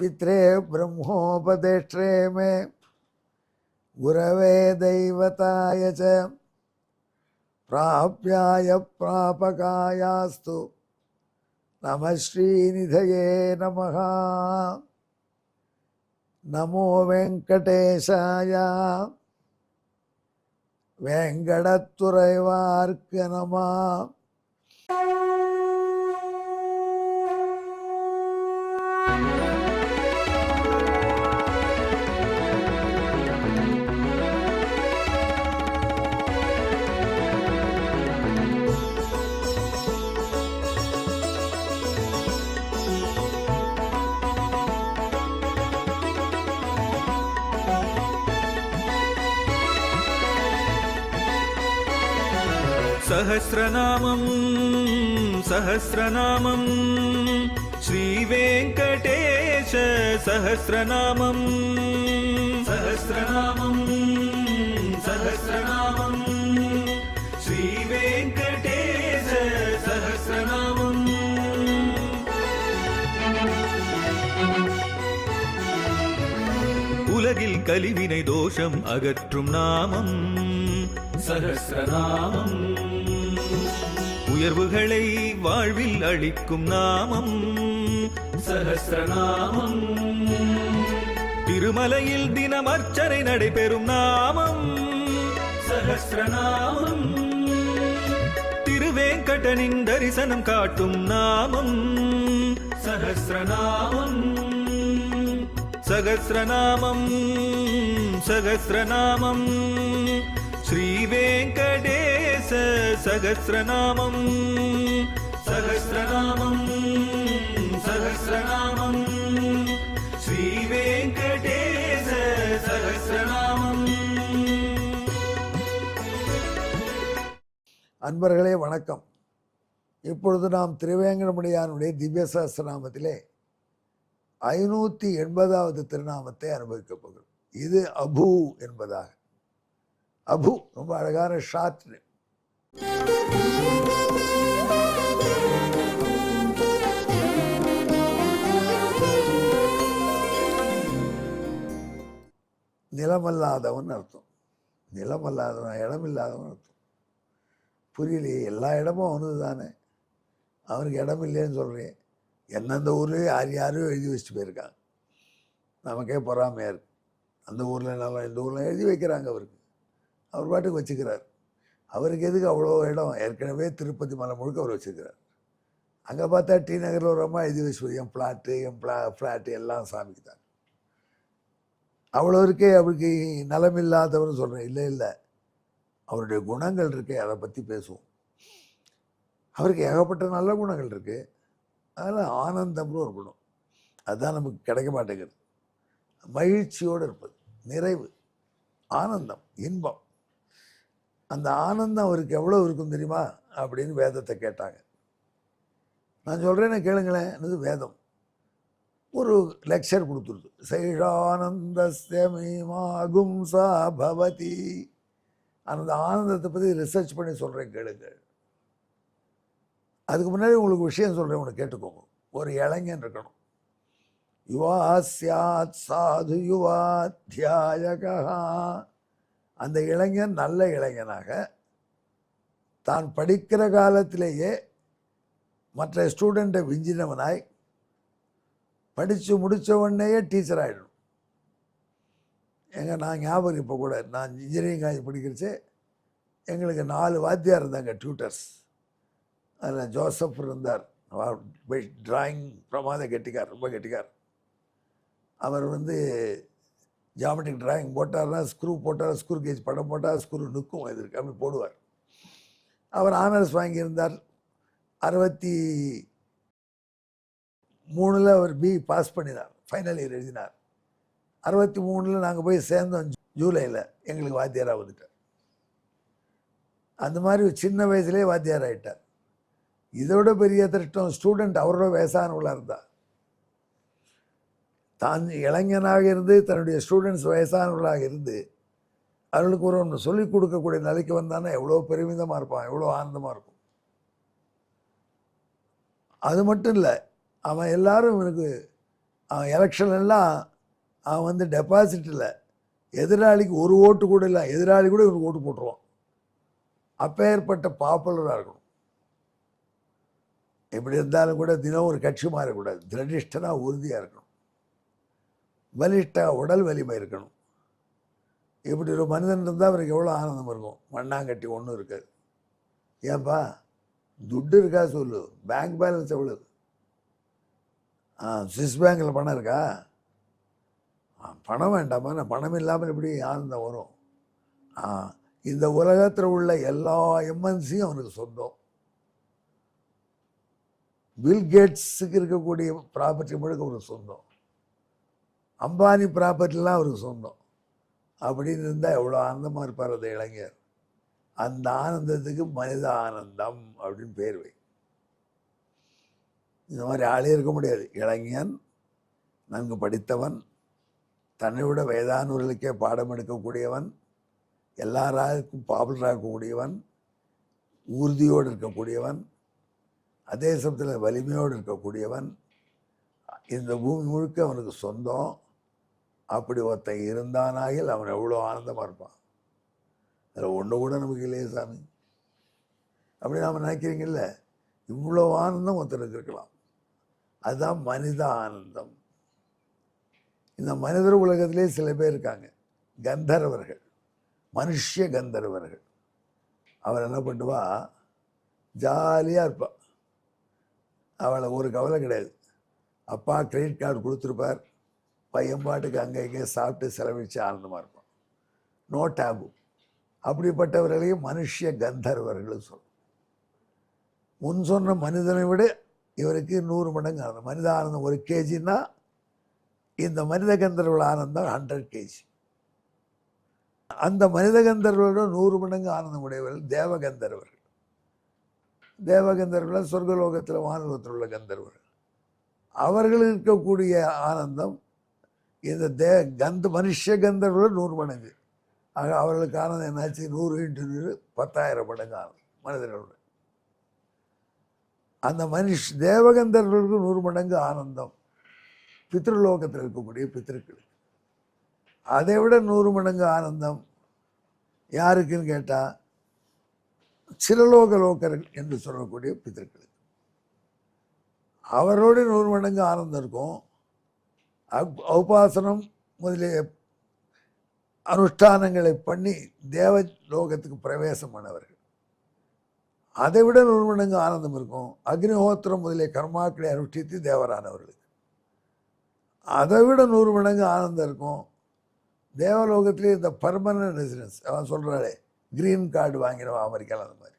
पित्रे ब्रह्मोपदेष्ट्रे मे गुरवे दैवताय च प्राप्याय प्रापकायास्तु नमः श्रीनिधये नमः। नमो वेंकटेशाय वेंकटत्तुरैवार्क नमः। सहस्रनामं सहस्रनामं श्रीवेङ्कटेश सहस्रनामं सहस्रनामं सहस्रनामं श्रीवेङ्कटेश सहस्रनामं। உலகில் கலிவினை தோஷம் அகற்றும் நாமம் சஹஸ்ரநாமம். உயர்வுகளை வாழ்வில் அளிக்கும் நாமம் சஹஸ்ரநாமம். திருமலையில் தினம் அர்ச்சனை நடைபெறும் நாமம் சஹஸ்ரநாமம். திருவேங்கடனின் தரிசனம் காட்டும் நாமம் சஹஸ்ரநாமம். சகஸ்ரநாமம் சகஸ்ரநாமம் श्रीवेङ्कटेश सहस्रनामं सहस्रनामं सहस्रनामं श्रीवेङ्कटेश सहस्रनामं। அன்பர்களே வணக்கம். இப்பொழுது நாம் திருவேங்கடமுடியானுடைய திவ்ய சஹஸ்ரநாமத்திலே 580வது திருநாமத்தை அனுபவிக்கப் போகிறோம். இது அபு என்பதாக. அபு ரொம்ப அழகான ஷார்ட். நிலமல்லாதவன் அர்த்தம். நிலமல்லாதவன் இடமில்லாதவன் அர்த்தம். புரியலையே, எல்லா இடமும் அவனுக்கு தானே, அவனுக்கு இடம் இல்லைன்னு சொல்கிறேன். எந்தெந்த ஊர்லேயும் யார் யாரும் எழுதி வச்சுட்டு போயிருக்காங்க. நமக்கே பொறாமையாக இருக்கு. அந்த ஊரில் நல்லா இந்த ஊரில் எழுதி வைக்கிறாங்க. அவருக்கு அவர் பாட்டுக்கு வச்சுக்கிறார். அவருக்கு எதுக்கு அவ்வளோ இடம்? ஏற்கனவே திருப்பதி மலை முழுக்க அவர் வச்சுக்கிறார். அங்கே பார்த்தா டி நகரில் ஒரு அம்மா எழுதி வச்சு என் ஃப்ளாட்டு எல்லாம் சாமிக்கு தான். அவ்வளோ இருக்கே அவருக்கு நலமில்லாதவர்னு சொல்கிறேன். இல்லை இல்லை, அவருடைய குணங்கள் இருக்கே, அதை பற்றி பேசுவோம். அவருக்கு ஏகப்பட்ட நல்ல குணங்கள் இருக்குது. அதனால் ஆனந்தம்னு ஒரு குணம், அதுதான் நமக்கு கிடைக்க மாட்டேங்கிறது. மகிழ்ச்சியோடு இருப்பது, நிறைவு, ஆனந்தம், இன்பம். அந்த ஆனந்தம் அவருக்கு எவ்வளோ இருக்கும் தெரியுமா அப்படின்னு வேதத்தை கேட்டாங்க. நான் சொல்கிறேன்னு கேளுங்களேன். அது வேதம் ஒரு லெக்சர் கொடுத்துருது. சைஷானந்தஸ்யமீமாகும் சா பவதி. அந்த ஆனந்தத்தை பற்றி ரிசர்ச் பண்ணி சொல்கிறேன், கேளுங்க. அதுக்கு முன்னாடி உங்களுக்கு விஷயம் சொல்கிறேன், உங்களை கேட்டுக்கோங்க. ஒரு இளைஞன் இருக்கணும். யுவா சியாத் சாது யுவா தியாயகா. அந்த இளைஞன் நல்ல இளைஞனாக தான் படிக்கிற காலத்திலேயே மற்ற ஸ்டூடெண்ட்டை விஞ்சினவனாய் படித்து முடித்த உடனேயே டீச்சர் ஆகிடணும். நான் ஞாபகம் இப்போ கூட நான் இன்ஜினியரிங் காலேஜ் படிக்கிறச்சே எங்களுக்கு 4 வாத்தியார் இருந்தாங்க, டியூட்டர்ஸ். அதில் ஜோசப் இருந்தார், டிராயிங் பிரமாத கெட்டிக்கார், ரொம்ப கெட்டிக்கார். அவர் ஜாமெட்ரிக் டிராயிங் போட்டார்னா ஸ்க்ரூ போட்டார், ஸ்க்ரூ கேஜ் படம் போட்டால் ஸ்க்ரூ நிற்கும், எதிர்க்கு அப்படி போடுவார். அவர் ஆனர்ஸ் வாங்கியிருந்தார். 63 அவர் பி பாஸ் பண்ணினார், ஃபைனல் இயர் எழுதினார். 63 நாங்கள் போய் சேர்ந்தோம் ஜூலையில். எங்களுக்கு வாத்தியாராக வந்துட்டார். அந்த மாதிரி சின்ன வயசுலேயே வாத்தியார் ஆகிட்டார். இதோட பெரிய திருஷ்டம் ஸ்டூடெண்ட் அவரோட வயசானவர்களாக இருந்தார். தான் இளைஞனாக இருந்து தன்னுடைய ஸ்டூடெண்ட்ஸ் வயசானவர்களாக இருந்து அவர்களுக்கு ஒரு ஒன்று சொல்லிக் கொடுக்கக்கூடிய நிலைக்கு வந்தானே எவ்வளோ பெருமிதமாக இருப்பான், எவ்வளோ ஆனந்தமாக இருக்கும். அது மட்டும் இல்லை, அவன் எல்லாரும் இவனுக்கு அவன் எலெக்ஷன் எல்லாம் அவன் வந்து டெபாசிட் இல்லை, எதிராளிக்கு ஒரு ஓட்டு கூட இல்லை, எதிராளி கூட இவருக்கு ஓட்டு போட்டுருவான். அப்பேற்பட்ட பாப்புலராக இருக்கணும். எப்படி இருந்தாலும் கூட தினம் ஒரு கட்சி மாறக்கூடாது, திரடிஷ்டனாக உறுதியாக இருக்கணும், பலிஷ்டாக உடல் வலிமை இருக்கணும். இப்படி ஒரு மனிதன் இருந்தால் அவருக்கு எவ்வளோ ஆனந்தம் இருக்கும். மண்ணாங்கட்டி ஒன்றும் இருக்காது. ஏன்பா துட்டு இருக்கா சொல்லு, பேங்க் பேலன்ஸ் எவ்வளோ? ஸ்விஸ் பேங்கில் பணம் இருக்கா? பணம் வேண்டாமா? பணம் இல்லாமல் எப்படி ஆனந்தம் வரும்? இந்த உலகத்தில் உள்ள எல்லா எம்என்சியும் அவனுக்கு சொந்தம். பில் கேட்ஸுக்கு இருக்கக்கூடிய ப்ராப்பர்ட்டி முழுக்க அவருக்கு சொந்தம், அம்பானி ப்ராப்பர்ட்டிலாம் அவருக்கு சொந்தம். அப்படின்னு இருந்தால் எவ்வளோ ஆனந்தமாக இருப்பார் அந்த இளைஞர். அந்த ஆனந்தத்துக்கு மனித ஆனந்தம் அப்படின்னு பேர் வை. இந்த மாதிரி ஆளே இருக்க முடியாது. இளைஞன், நன்கு படித்தவன், தன்னை விட வயதானவர்களுக்கே பாடம் எடுக்கக்கூடியவன், எல்லாருக்கும் பாப்புலராகக்கூடியவன், உறுதியோடு இருக்கக்கூடியவன், அதே சமயத்தில் வலிமையோடு இருக்கக்கூடியவன், இந்த பூமி முழுக்க அவனுக்கு சொந்தம். அப்படி ஒருத்தன் இருந்தானாயில் அவன் எவ்வளோ ஆனந்தமாக இருப்பான். அதில் ஒன்று கூட நமக்கு இல்லையே சாமி. அப்படி நாம் நினைக்கிறீங்கல்ல, இவ்வளோ ஆனந்தம் ஒருத்தருக்கு இருக்கலாம். அதுதான் மனித ஆனந்தம். இந்த மனிதர் உலகத்திலே சில பேர் இருக்காங்க, கந்தர்வர்கள், மனுஷ கந்தர்வர்கள். அவள் என்ன பண்ணுவா, ஜாலியாக இருப்பாள். அவளை ஒரு கவலை கிடையாது. அப்பா கிரெடிட் கார்டு கொடுத்துருப்பார், பையன் பாட்டுக்கு அங்கே இங்கே சாப்பிட்டு செலவழித்து ஆனந்தமாக இருப்பான். No tab. அப்படிப்பட்டவர்களையும் மனுஷ கந்தர்வர்கள் சொல்லும். முன் சொன்ன மனிதனை விட இவருக்கு 100 மடங்கு ஆனந்தம். மனித ஆனந்தம் 1 kgன்னா இந்த மனித கந்தர்வர்கள் ஆனந்தம் 100 kg. அந்த மனித கந்தர்வர்களோட 100 மடங்கு ஆனந்தம் உடையவர்கள் தேவகந்தர்வர்கள். தேவகந்தர்வர்கள் சொர்க்கலோகத்தில் வானுலகத்தில் உள்ள கந்தர்வர்கள். அவர்கள் இருக்கக்கூடிய ஆனந்தம் இந்த மனுஷ கந்தர்வர்கள் 100 மடங்கு. ஆக அவர்களுக்கு ஆனந்தம் என்னாச்சு? 100 × 100 10,000 மடங்கு ஆனந்தம் மனிதர்களோட. அந்த தேவகந்தர்களுக்கு 100 மடங்கு ஆனந்தம் பித்ருலோகத்தில் இருக்கக்கூடிய பித்திருக்களுக்கு. அதை விட 100 மடங்கு ஆனந்தம் யாருக்குன்னு கேட்டால் சிரலோகலோகர்கள் என்று சொல்லக்கூடிய பித்திருக்களுக்கு. அவரோட 100 மடங்கு ஆனந்தம் இருக்கும். உபாசனம் முதலிய அனுஷ்டானங்களை பண்ணி தேவலோகத்துக்கு பிரவேசம் பண்ணவர்கள். அதை விட 100 மடங்கு ஆனந்தம் இருக்கும் அக்னிஹோத்திரம் முதலிய கர்மாக்களை அனுஷ்டித்து தேவரானவர்களுக்கு. அதை விட 100 மடங்கு ஆனந்தம் இருக்கும் தேவலோகத்திலே இந்த பர்மனன்ட் ரெசிடென்ஸ். அவன் சொல்கிறாளே, க்ரீன் கார்டு வாங்கினவன் அமெரிக்காவில், அந்த மாதிரி.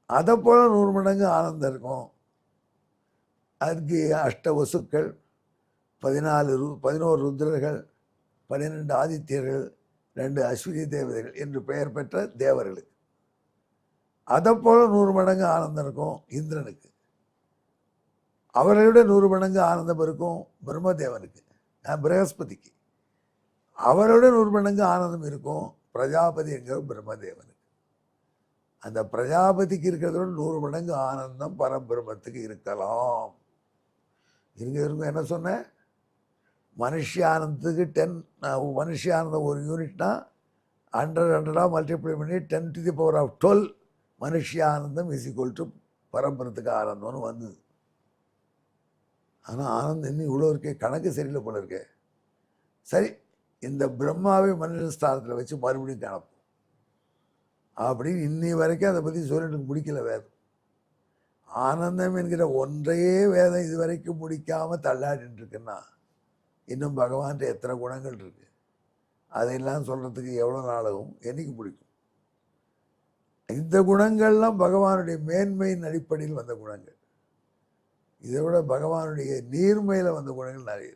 அதை போல் 100 மடங்கு ஆனந்தம் இருக்கும். அதுக்கு 8 வசுக்கள், 11 ருத்ரர்கள், 12 ஆதித்யர்கள், 2 அஸ்வினி தேவதைகள் என்று பெயர் பெற்ற தேவர்களுக்கு. அதை போல் 100 மடங்கு ஆனந்தம் இருக்கும் இந்திரனுக்கு. அவரை விட 100 மடங்கு ஆனந்தம் இருக்கும் பிரம்மதேவனுக்கு, பிரகஸ்பதிக்கு. அவரோட 100 மடங்கு ஆனந்தம் இருக்கும் பிரஜாபதி என்கிற பிரம்மதேவனுக்கு. அந்த பிரஜாபதிக்கு இருக்கிறதோட 100 மடங்கு ஆனந்தம் பரபிரம்மத்துக்கு இருக்கலாம். இருங்க என்ன சொன்னேன்? மனுஷியானந்தத்துக்கு 10, மனுஷியானந்தம் 1 யூனிட்னா 100 மல்டிப்ளை பண்ணி 10⁻12 மனுஷியானந்தம் = பரபிரத்துக்கு ஆனந்தம்னு வந்தது. ஆனால் ஆனந்தம் இன்னும் இவ்வளோ இருக்கே, கணக்கு சரியில்லை போல இருக்கே. சரி, இந்த பிரம்மாவை மனுஷன் ஸ்தானத்தில் வச்சு மறுபடியும் காணப்போம் அப்படின்னு இன்னி வரைக்கும் அதை பற்றி சொல்லிட்டு முடிக்கல வேதம். ஆனந்தம் என்கிற ஒன்றையே வேதம் இது வரைக்கும் முடிக்காமல் தள்ளாடிட்டு இருக்குன்னா இன்னும் பகவான்கிட்ட எத்தனை குணங்கள் இருக்குது. அதையெல்லாம் சொல்கிறதுக்கு எவ்வளோ நாளாகும், என்னைக்கு முடிக்கும்? இந்த குணங்கள்லாம் பகவானுடைய மேன்மையின் அடிப்படையில் வந்த குணங்கள். இதை விட பகவானுடைய நீர்மையில் வந்த குணங்கள் நிறைய.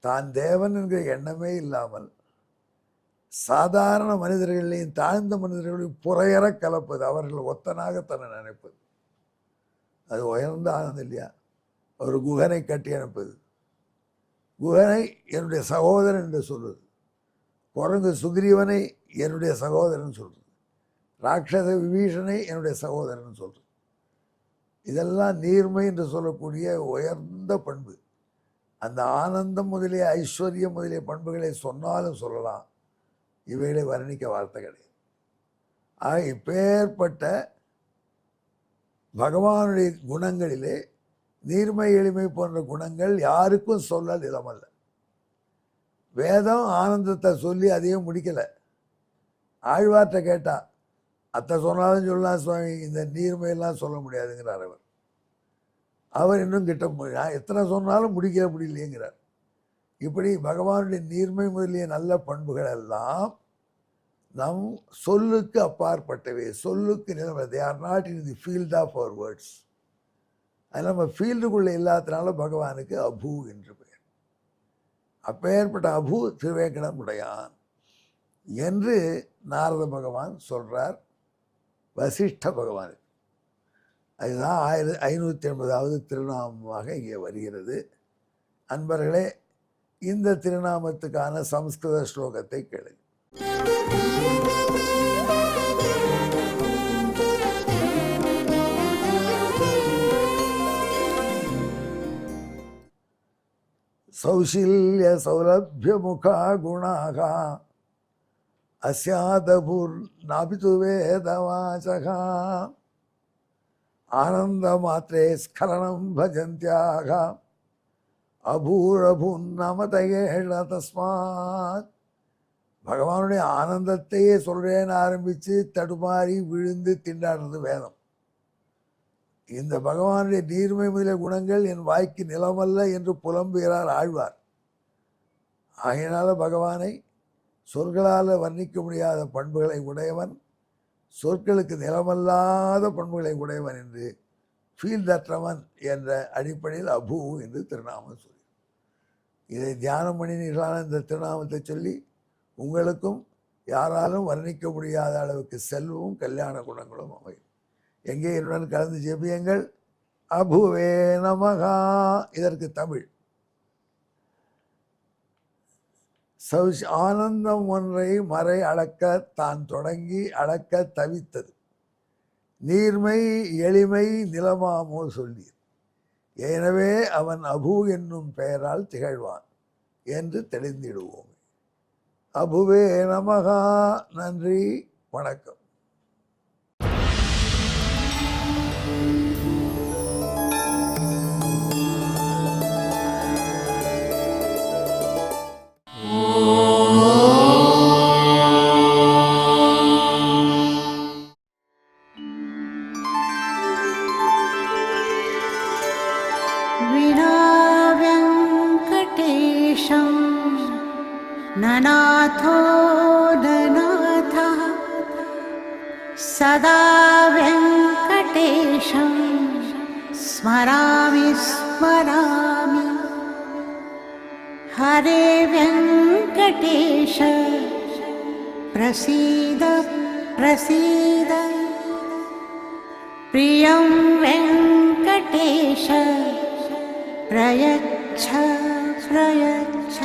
தான் தேவன் என்கிற எண்ணமே இல்லாமல் சாதாரண மனிதர்களையும் தாழ்ந்த மனிதர்களையும் புறையற கலப்பது, அவர்கள் ஒத்தனாக தன்னை நினைப்பது, அது உயர்ந்த ஆனந்தம் இல்லையா? ஒரு குகனை கட்டி அனுப்பது. குகனை என்னுடைய சகோதரன் என்று சொல்வது, குரங்கு சுக்ரீவனை என்னுடைய சகோதரன் சொல்றது, ராட்சச விபீஷனை என்னுடைய சகோதரன் சொல்றது. இதெல்லாம் நீர்மை என்று சொல்லக்கூடிய உயர்ந்த பண்பு. அந்த ஆனந்தம் முதலிய ஐஸ்வர்யம் முதலிய பண்புகளை சொன்னாலும் சொல்லலாம், இவைகளை வர்ணிக்க வார்த்தை கிடையாது. ஆக இப்பேற்பட்ட பகவானுடைய குணங்களிலே நீர்மை எளிமை போன்ற குணங்கள் யாருக்கும் சொல்ல நிலமல்ல. வேதம் ஆனந்தத்தை சொல்லி அதையும் முடிக்கலை. ஆழ்வார்கிட்ட கேட்டா, அத்தை சொன்னாலும் சொல்லலாம் சுவாமி, இந்த நீர்மையெல்லாம் சொல்ல முடியாதுங்கிறார் அவர். அவர் இன்னும் கிட்ட எத்தனை சொன்னாலும் முடியலையேங்கிறார். இப்படி பகவானுடைய நீர்மை முதலிய நல்ல பண்புகள் எல்லாம் நம் சொல்லுக்கு அப்பாற்பட்டவை, சொல்லுக்கு நிலைமை. They are not in the field of our words. அது நம்ம ஃபீல்டுக்குள்ளே இல்லாததுனால பகவானுக்கு அபு என்று பெயர். அப்பேற்பட்ட அபு திருவேங்கடம் உடையான் என்று நாரத பகவான் சொல்கிறார் வசிஷ்ட பகவான். அதுதான் 1580வது திருநாமமாக இங்கே வருகிறது. அன்பர்களே, இந்த திருநாமத்துக்கான சம்ஸ்கிருத ஸ்லோகத்தை கேளு. சௌஷில்ய சௌலபிய முகா குணாக அஸ்யாதபுர்நாபிது வேதவாசகா ஆனந்த மாத்திரே ஸ்கலனம் பஜந்தியாக அபூரபுன்னமதகேஷ தஸ்மாத். பகவானுடைய ஆனந்தத்தையே சொல்கிறேன்னு ஆரம்பித்து தடுமாறி விழுந்து திண்டாடுறது வேதம். இந்த பகவானுடைய நீர்மை முதலிய குணங்கள் என் வாய்க்கு நிலமல்ல என்று புலம்புகிறார் ஆழ்வார். ஆகையினால பகவானை சொற்களால் வர்ணிக்க முடியாத பண்புகளை உடையவன், சொற்களுக்கு நிலமல்லாத பண்புகளை உடையவன் என்று ஃபீல்டற்றவன் என்ற அடிப்படையில் அபு என்று திருநாமம் சொல்லி, இதை தியானம் பண்ணினீர்களான இந்த திருநாமத்தை சொல்லி உங்களுக்கும் யாராலும் வர்ணிக்க முடியாத அளவுக்கு செல்வமும் கல்யாண குணங்களும் அமையும். எங்கே என்னுடன் கலந்து ஜெபியுங்கள். அபுவே நமகா. இதற்கு தமிழ். ஆனந்தம் ஒன்றை மறை அளக்க தான் தொடங்கி அளக்க தவித்தது நீர்மை எளிமை நிலமாமோ சொல்லி, எனவே அவன் அபு என்னும் பெயரால் திகழ்வான் என்று தெளிந்திடுவோம். அபுவே நமகா. நன்றி, வணக்கம். ननाथो ननाथः सदा वेङ्कटेशं स्मरामि स्मरामि। हरे वेङ्कटेश प्रसीद प्रसीद। प्रियं वेङ्कटेश प्रयच्छ प्रयच्छ।